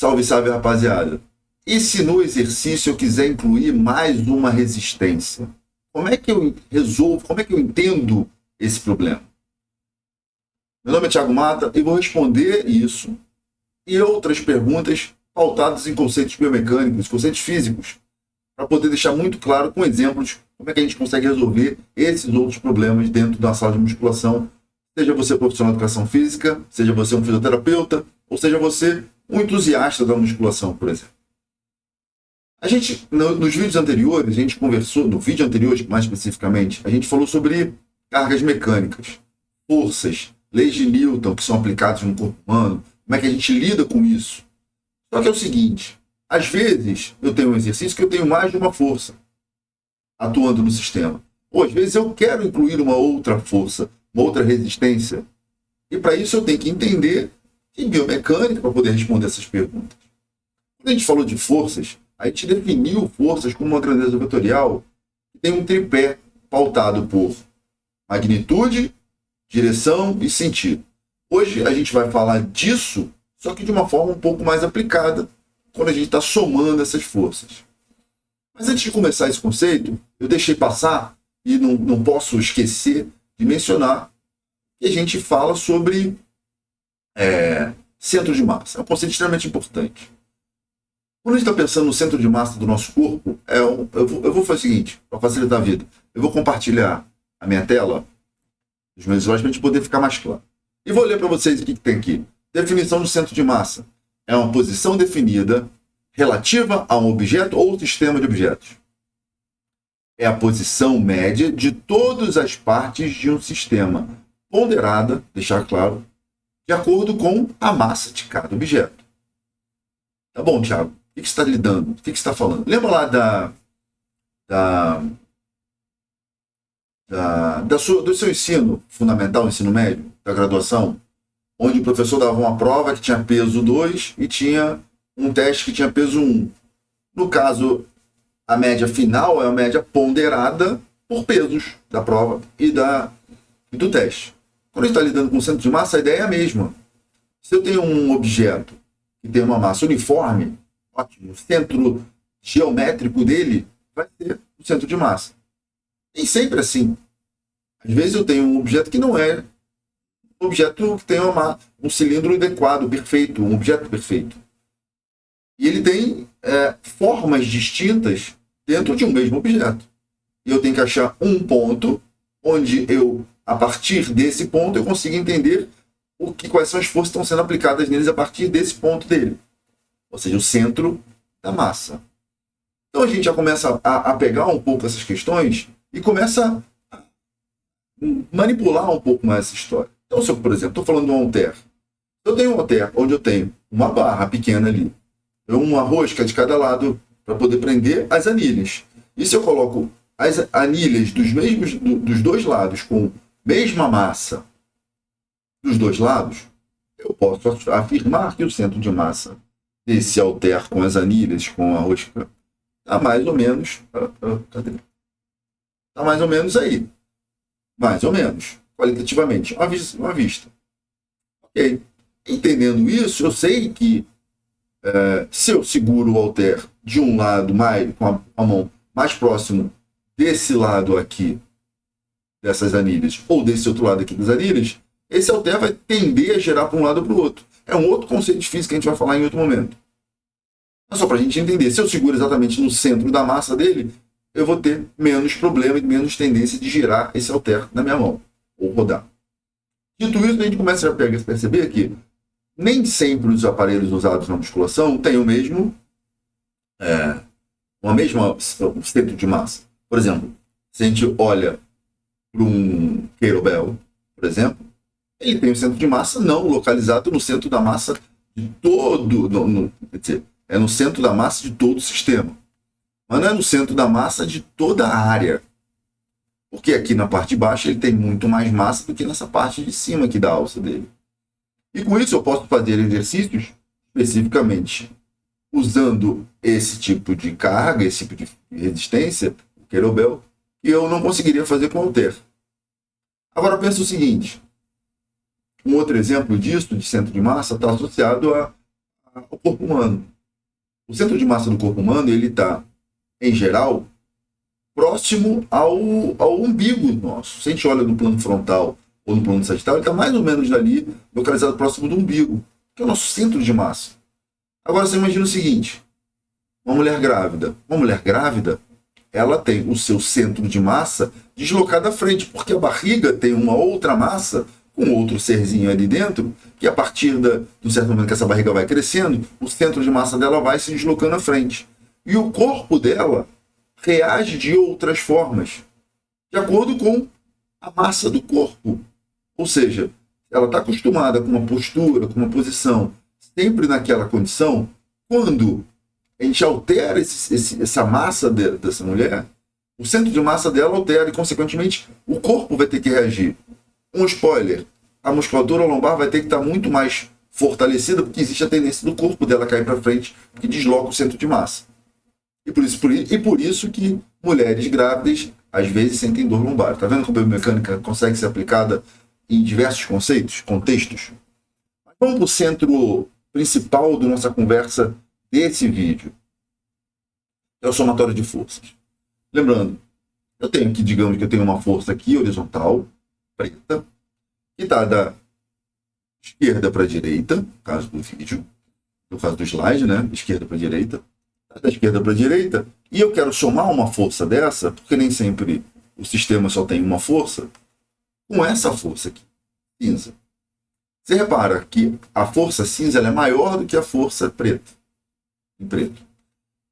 Salve, salve, rapaziada. E se no exercício eu quiser incluir mais uma resistência? Como é que eu resolvo, como é que eu entendo esse problema? Meu nome é Thiago Mata e vou responder isso e outras perguntas pautadas em conceitos biomecânicos, conceitos físicos, para poder deixar muito claro com exemplos como é que a gente consegue resolver esses outros problemas dentro da sala de musculação, seja você profissional de educação física, seja você um fisioterapeuta, ou seja você um entusiasta da musculação, por exemplo. A gente, nos vídeos anteriores, a gente conversou, no vídeo anterior mais especificamente, a gente falou sobre cargas mecânicas, forças, leis de Newton que são aplicadas no corpo humano, como é que a gente lida com isso. Só que é o seguinte, às vezes eu tenho um exercício que eu tenho mais de uma força atuando no sistema. Ou às vezes eu quero incluir uma outra força, uma outra resistência. E para isso eu tenho que entender que biomecânica para poder responder essas perguntas. Quando a gente falou de forças, a gente definiu forças como uma grandeza vetorial que tem um tripé pautado por magnitude, direção e sentido. Hoje a gente vai falar disso, só que de uma forma um pouco mais aplicada, quando a gente está somando essas forças. Mas antes de começar esse conceito, eu deixei passar, e não posso esquecer de mencionar, que a gente fala sobre centro de massa. É um conceito extremamente importante. Quando a gente está pensando no centro de massa do nosso corpo, eu vou fazer o seguinte, para facilitar a vida. Eu vou compartilhar a minha tela, os meus slides, para a gente poder ficar mais claro. E vou ler para vocês o que tem aqui. Definição do centro de massa. É uma posição definida relativa a um objeto ou sistema de objetos. É a posição média de todas as partes de um sistema, ponderada, deixar claro, de acordo com a massa de cada objeto. Tá bom, Thiago? O que você está lidando? O que você está falando? Lembra lá do seu ensino fundamental, ensino médio, da graduação, onde o professor dava uma prova que tinha peso 2 e tinha um teste que tinha peso 1. No caso, a média final é a média ponderada por pesos da prova e do teste. Quando a gente está lidando com o centro de massa, a ideia é a mesma. Se eu tenho um objeto que tem uma massa uniforme, ótimo, o centro geométrico dele vai ser o centro de massa. Nem sempre assim. Às vezes eu tenho um objeto que não é um objeto que tem um cilindro adequado, perfeito, um objeto perfeito. E ele tem formas distintas dentro de um mesmo objeto. E eu tenho que achar um ponto onde a partir desse ponto, eu consigo entender quais são as forças que estão sendo aplicadas neles a partir desse ponto dele. Ou seja, o centro da massa. Então a gente já começa a pegar um pouco essas questões e começa a manipular um pouco mais essa história. Então, se eu, por exemplo, estou falando de um halter. Eu tenho um halter onde eu tenho uma barra pequena ali, uma rosca de cada lado para poder prender as anilhas. E se eu coloco as anilhas dos dois lados com mesma massa dos dois lados, eu posso afirmar que o centro de massa desse halter com as anilhas, com a rosca, está mais ou menos... Cadê? Está mais ou menos aí. Mais ou menos. Qualitativamente. Uma vista. Ok. Entendendo isso, eu sei que se eu seguro o halter de um lado com a mão mais próximo desse lado aqui, dessas anilhas, ou desse outro lado aqui das anilhas, esse halter vai tender a girar para um lado ou para o outro. É um outro conceito de física que a gente vai falar em outro momento. Mas só para a gente entender, se eu seguro exatamente no centro da massa dele, eu vou ter menos problema e menos tendência de girar esse halter na minha mão, ou rodar. Dito isso, a gente começa a perceber que nem sempre os aparelhos usados na musculação têm o mesmo centro de massa. Por exemplo, se a gente olha para um kettlebell, por exemplo, ele tem um centro de massa não localizado no centro da massa de todo, quer dizer, é no centro da massa de todo o sistema, mas não é no centro da massa de toda a área, porque aqui na parte de baixo ele tem muito mais massa do que nessa parte de cima aqui da alça dele. E com isso eu posso fazer exercícios especificamente usando esse tipo de carga, esse tipo de resistência, o kettlebell, que eu não conseguiria fazer com o halter. Agora pensa o seguinte, um outro exemplo disso, de centro de massa, está associado ao corpo humano. O centro de massa do corpo humano, ele está, em geral, próximo ao umbigo nosso. Se a gente olha no plano frontal ou no plano sagital, ele está mais ou menos ali, localizado próximo do umbigo, que é o nosso centro de massa. Agora você imagina o seguinte, uma mulher grávida. Uma mulher grávida, ela tem o seu centro de massa deslocado à frente, porque a barriga tem uma outra massa, com outro serzinho ali dentro, que a partir do certo momento que essa barriga vai crescendo, o centro de massa dela vai se deslocando à frente. E o corpo dela reage de outras formas, de acordo com a massa do corpo. Ou seja, ela está acostumada com uma postura, com uma posição, sempre naquela condição. Quando a gente altera essa massa dessa mulher, o centro de massa dela altera e, consequentemente, o corpo vai ter que reagir. Um spoiler, a musculatura lombar vai ter que estar muito mais fortalecida, porque existe a tendência do corpo dela cair para frente, que desloca o centro de massa. E por isso que mulheres grávidas, às vezes, sentem dor lombar. Está vendo como a biomecânica consegue ser aplicada em diversos contextos? Vamos para o centro principal da nossa conversa desse vídeo. É o somatório de forças. Lembrando, digamos que eu tenho uma força aqui, horizontal, preta, que está da esquerda para a direita, no caso do vídeo, no caso do slide, né? Esquerda para a direita, da esquerda para a direita, e eu quero somar uma força dessa, porque nem sempre o sistema só tem uma força, com essa força aqui, cinza. Você repara que a força cinza ela é maior do que a força preta, em preto.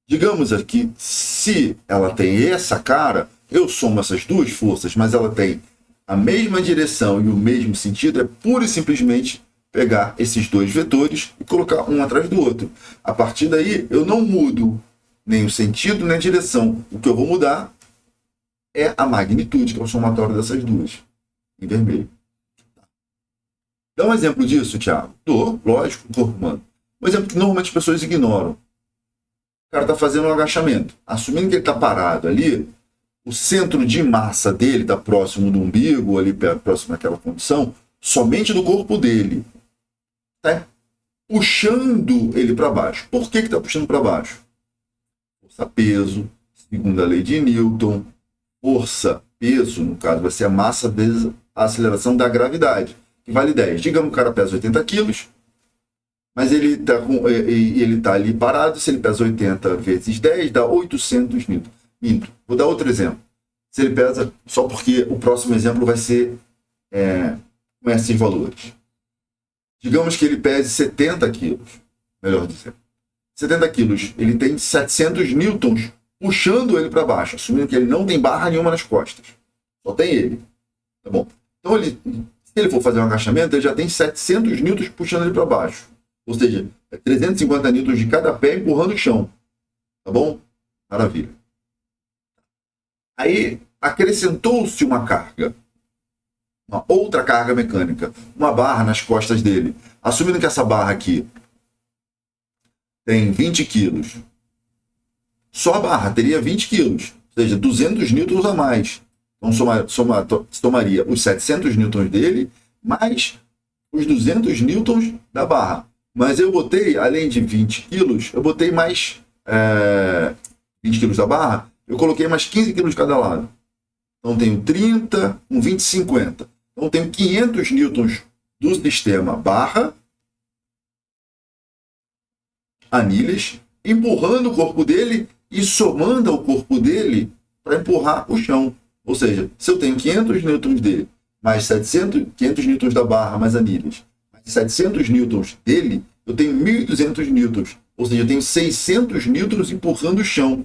Digamos aqui, se ela tem essa cara, eu somo essas duas forças, mas ela tem a mesma direção e o mesmo sentido, é pura e simplesmente pegar esses dois vetores e colocar um atrás do outro. A partir daí, eu não mudo nem o sentido, nem a direção. O que eu vou mudar é a magnitude, que é o somatório dessas duas, em vermelho. Dá um exemplo disso, Thiago? Dou, lógico, o corpo humano. Um exemplo que normalmente as pessoas ignoram. O cara está fazendo um agachamento. Assumindo que ele está parado ali, o centro de massa dele está próximo do umbigo, ali próximo daquela condição, somente do corpo dele. Está puxando ele para baixo. Por que está puxando para baixo? Força-peso, segundo a lei de Newton. Força-peso, no caso, vai ser a massa vezes a aceleração da gravidade, que vale 10. Digamos que o cara pesa 80 quilos, mas ele está ali parado. Se ele pesa 80 vezes 10, dá 800 newton. Vou dar outro exemplo. Se ele pesa, só porque o próximo exemplo vai ser com esses valores. Digamos que ele pese 70 quilos, melhor dizendo. 70 quilos, ele tem 700 newtons puxando ele para baixo, assumindo que ele não tem barra nenhuma nas costas. Só tem ele. Tá bom? Então, se ele for fazer um agachamento, ele já tem 700 newtons puxando ele para baixo. Ou seja, 350 newtons de cada pé empurrando o chão. Tá bom? Maravilha. Aí acrescentou-se uma carga, uma outra carga mecânica, uma barra nas costas dele. Assumindo que essa barra aqui tem 20 quilos, só a barra teria 20 quilos, ou seja, 200 newtons a mais. Então somaria os 700 newtons dele mais os 200 newtons da barra. Mas eu botei, além de 20 quilos, eu botei mais 20 quilos da barra, eu coloquei mais 15 quilos de cada lado. Então tenho 30, 20, 50. Então tenho 500 newtons do sistema barra, anilhas, empurrando o corpo dele e somando ao corpo dele para empurrar o chão. Ou seja, se eu tenho 500 newtons dele, mais 500 newtons da barra, mais anilhas, mais 700 newtons dele, eu tenho 1.200 newtons. Ou seja, eu tenho 600 newtons empurrando o chão.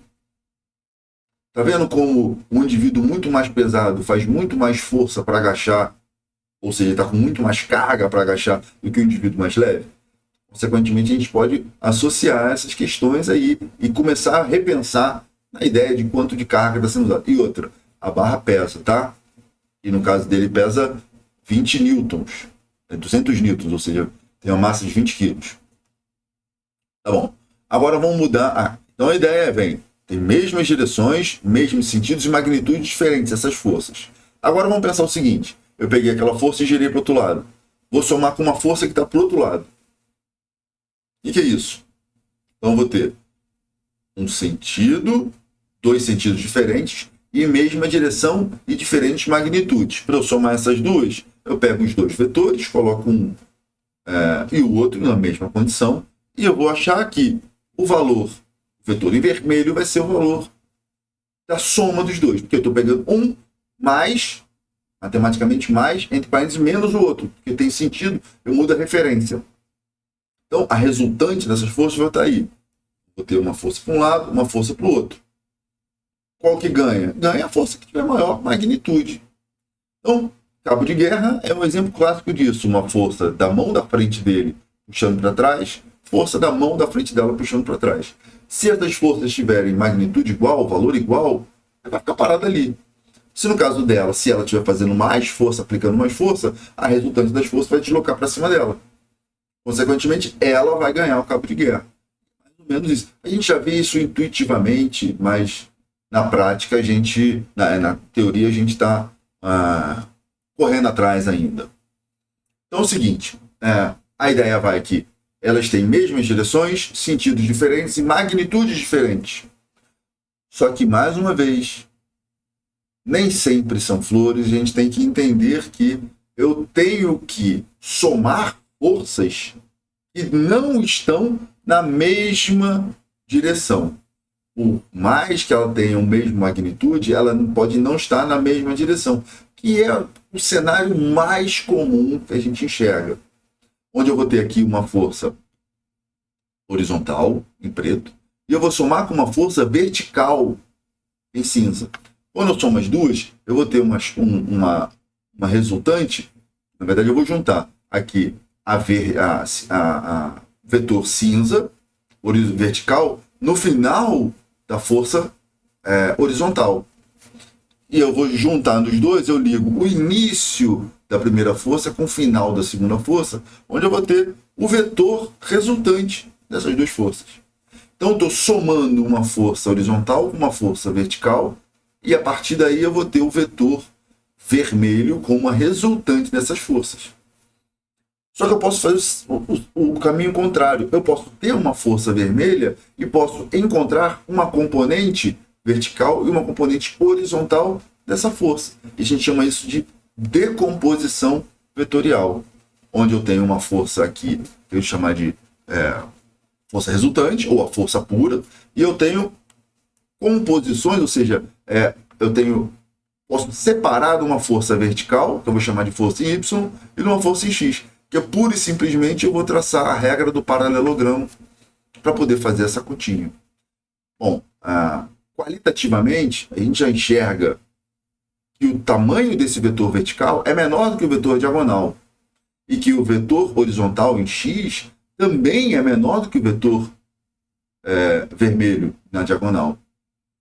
Tá vendo como um indivíduo muito mais pesado faz muito mais força para agachar, ou seja, está com muito mais carga para agachar do que o indivíduo mais leve? Consequentemente, a gente pode associar essas questões aí e começar a repensar na ideia de quanto de carga está sendo usada. E outra, a barra pesa, tá? E no caso dele pesa 20 newtons, 200 newtons, ou seja, tem uma massa de 20 quilos. Tá bom. Agora vamos mudar. Então a ideia tem mesmas direções, mesmos sentidos e magnitudes diferentes essas forças. Agora vamos pensar o seguinte. Eu peguei aquela força e girei para o outro lado. Vou somar com uma força que está para o outro lado. O que é isso? Então, eu vou ter um sentido, dois sentidos diferentes, e mesma direção e diferentes magnitudes. Para eu somar essas duas, eu pego os dois vetores, coloco um e o outro na mesma condição, e eu vou achar que o valor, o vetor em vermelho, vai ser o valor da soma dos dois, porque eu estou pegando um mais, matematicamente mais, entre parênteses, menos o outro, porque tem sentido, eu mudo a referência. Então, a resultante dessas forças vai estar aí. Vou ter uma força para um lado, uma força para o outro. Qual que ganha? Ganha a força que tiver maior magnitude. Então, cabo de guerra é um exemplo clássico disso. Uma força da mão da frente dele puxando para trás, força da mão da frente dela puxando para trás. Se essas forças tiverem magnitude igual, valor igual, ela vai ficar parada ali. Se no caso dela, se ela estiver fazendo mais força, aplicando mais força, a resultante das forças vai deslocar para cima dela. Consequentemente, ela vai ganhar o cabo de guerra. Mais ou menos isso. A gente já vê isso intuitivamente, mas na prática, na teoria, a gente está correndo atrás ainda. Então é o seguinte, a ideia vai que elas têm mesmas direções, sentidos diferentes e magnitudes diferentes. Só que, mais uma vez, nem sempre são flores, a gente tem que entender que eu tenho que somar forças que não estão na mesma direção. Por mais que ela tenha a mesma magnitude, ela pode não estar na mesma direção, que é o cenário mais comum que a gente enxerga. Onde eu vou ter aqui uma força horizontal, em preto, e eu vou somar com uma força vertical, em cinza. Quando eu somo as duas, eu vou ter uma resultante. Na verdade, eu vou juntar aqui a vetor cinza, vertical, no final da força horizontal. E eu vou juntar nos dois, eu ligo o início da primeira força com o final da segunda força, onde eu vou ter o vetor resultante dessas duas forças. Então, eu estou somando uma força horizontal com uma força vertical, e a partir daí eu vou ter o vetor vermelho como a resultante dessas forças. Só que eu posso fazer o caminho contrário. Eu posso ter uma força vermelha e posso encontrar uma componente vertical e uma componente horizontal dessa força. E a gente chama isso de decomposição vetorial, onde eu tenho uma força aqui, que eu vou chamar de força resultante, ou a força pura, e eu tenho composições, ou seja, posso separar de uma força vertical, que eu vou chamar de força em Y, e de uma força em X, que pura e simplesmente eu vou traçar a regra do paralelogramo para poder fazer essa continha. Bom, qualitativamente, a gente já enxerga que o tamanho desse vetor vertical é menor do que o vetor diagonal, e que o vetor horizontal em X também é menor do que o vetor vermelho na diagonal.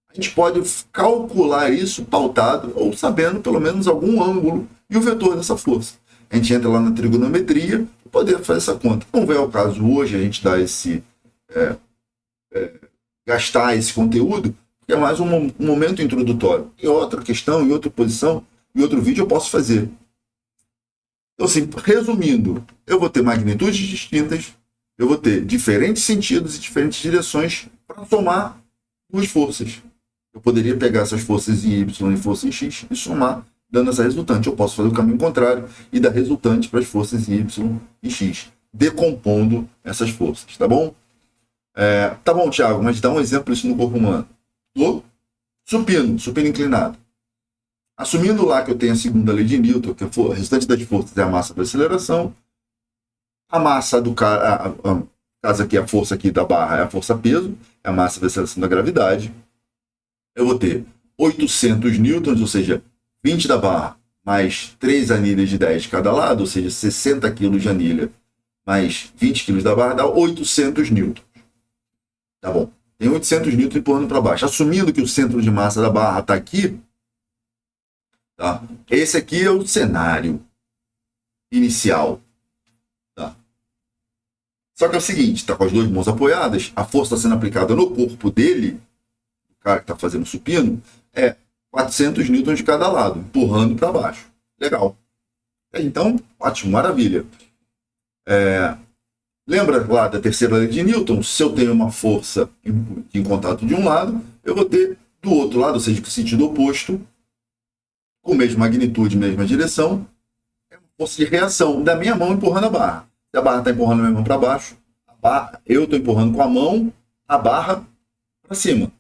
A gente pode calcular isso pautado ou sabendo pelo menos algum ângulo e o vetor dessa força. A gente entra lá na trigonometria para poder fazer essa conta. Não vem ao caso hoje a gente dar gastar esse conteúdo, porque é mais um momento introdutório. Em outra questão, em outra posição, em outro vídeo eu posso fazer. Então, assim, resumindo, eu vou ter magnitudes distintas, eu vou ter diferentes sentidos e diferentes direções para somar duas forças. Eu poderia pegar essas forças em Y e força em X e somar, dando essa resultante. Eu posso fazer o caminho contrário e dar resultante para as forças em Y e X, decompondo essas forças, tá bom? Tá bom, Thiago, mas dá um exemplo disso no corpo humano. Do supino inclinado. Assumindo lá que eu tenho a segunda lei de Newton, que o restante das forças é a massa da aceleração, a massa do cara, caso aqui a força aqui da barra é a força-peso, é a massa da aceleração da gravidade. Eu vou ter 800 newtons, ou seja, 20 da barra, mais 3 anilhas de 10 de cada lado, ou seja, 60 kg de anilha, mais 20 kg da barra, dá 800 newtons. Tá bom. Tem 800 newtons empurrando para baixo. Assumindo que o centro de massa da barra está aqui, tá? Esse aqui é o cenário inicial. Tá? Só que é o seguinte, está com as duas mãos apoiadas, a força está sendo aplicada no corpo dele, o cara que está fazendo supino, é 400 newtons de cada lado, empurrando para baixo. Legal. Então, ótimo, maravilha. Lembra lá da terceira lei de Newton? Se eu tenho uma força em contato de um lado, eu vou ter do outro lado, ou seja, com sentido oposto, com mesma magnitude, mesma direção, força de reação da minha mão empurrando a barra. Se a barra está empurrando a minha mão para baixo, eu estou empurrando com a mão a barra para cima.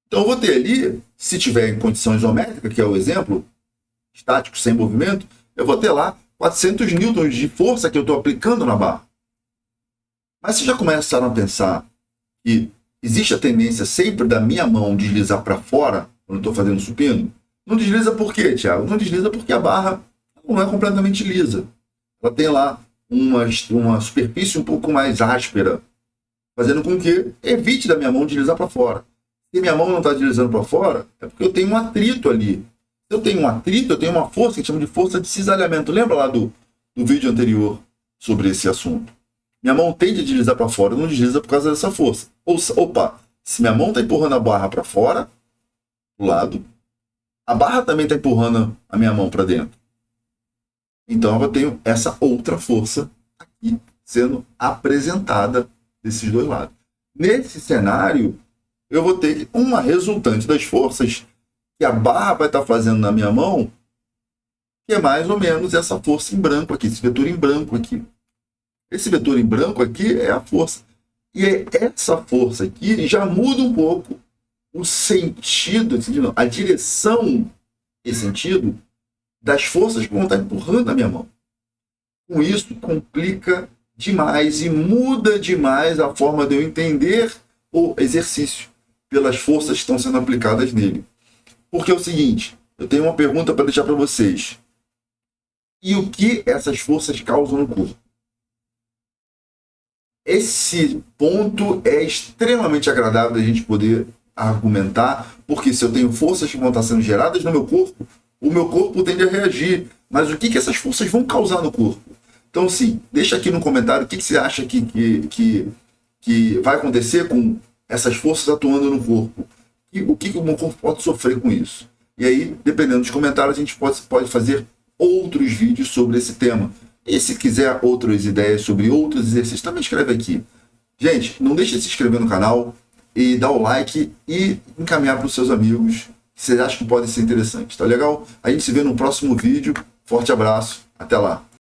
Então eu vou ter ali, se tiver em condição isométrica, que é o exemplo, estático, sem movimento, eu vou ter lá 400 newtons de força que eu estou aplicando na barra. Mas vocês já começaram a pensar que existe a tendência sempre da minha mão deslizar para fora quando eu estou fazendo supino? Não desliza por quê, Thiago? Não desliza porque a barra não é completamente lisa. Ela tem lá uma superfície um pouco mais áspera, fazendo com que evite da minha mão deslizar para fora. Se minha mão não está deslizando para fora, é porque eu tenho um atrito ali. Se eu tenho um atrito, eu tenho uma força que a gente chama de força de cisalhamento. Lembra lá do vídeo anterior sobre esse assunto? Minha mão tende a deslizar para fora, não desliza por causa dessa força. Opa, se minha mão está empurrando a barra para fora, do lado, a barra também está empurrando a minha mão para dentro. Então eu tenho essa outra força aqui sendo apresentada desses dois lados. Nesse cenário, eu vou ter uma resultante das forças que a barra vai estar fazendo na minha mão, que é mais ou menos essa força em branco aqui, esse vetor em branco aqui. Esse vetor em branco aqui é a força. E essa força aqui já muda um pouco o sentido, a direção e sentido das forças que vão estar empurrando a minha mão. Com isso, complica demais e muda demais a forma de eu entender o exercício pelas forças que estão sendo aplicadas nele. Porque é o seguinte, eu tenho uma pergunta para deixar para vocês. E o que essas forças causam no corpo? Esse ponto é extremamente agradável da gente poder argumentar, porque se eu tenho forças que vão estar sendo geradas no meu corpo, o meu corpo tende a reagir. Mas o que essas forças vão causar no corpo? Então, sim, deixa aqui no comentário o que você acha que vai acontecer com essas forças atuando no corpo. E o que o meu corpo pode sofrer com isso. E aí, dependendo dos comentários, a gente pode fazer outros vídeos sobre esse tema. E se quiser outras ideias sobre outros exercícios, também escreve aqui. Gente, não deixe de se inscrever no canal e dar o like e encaminhar para os seus amigos que vocês acham que podem ser interessantes. Tá legal? A gente se vê no próximo vídeo. Forte abraço. Até lá.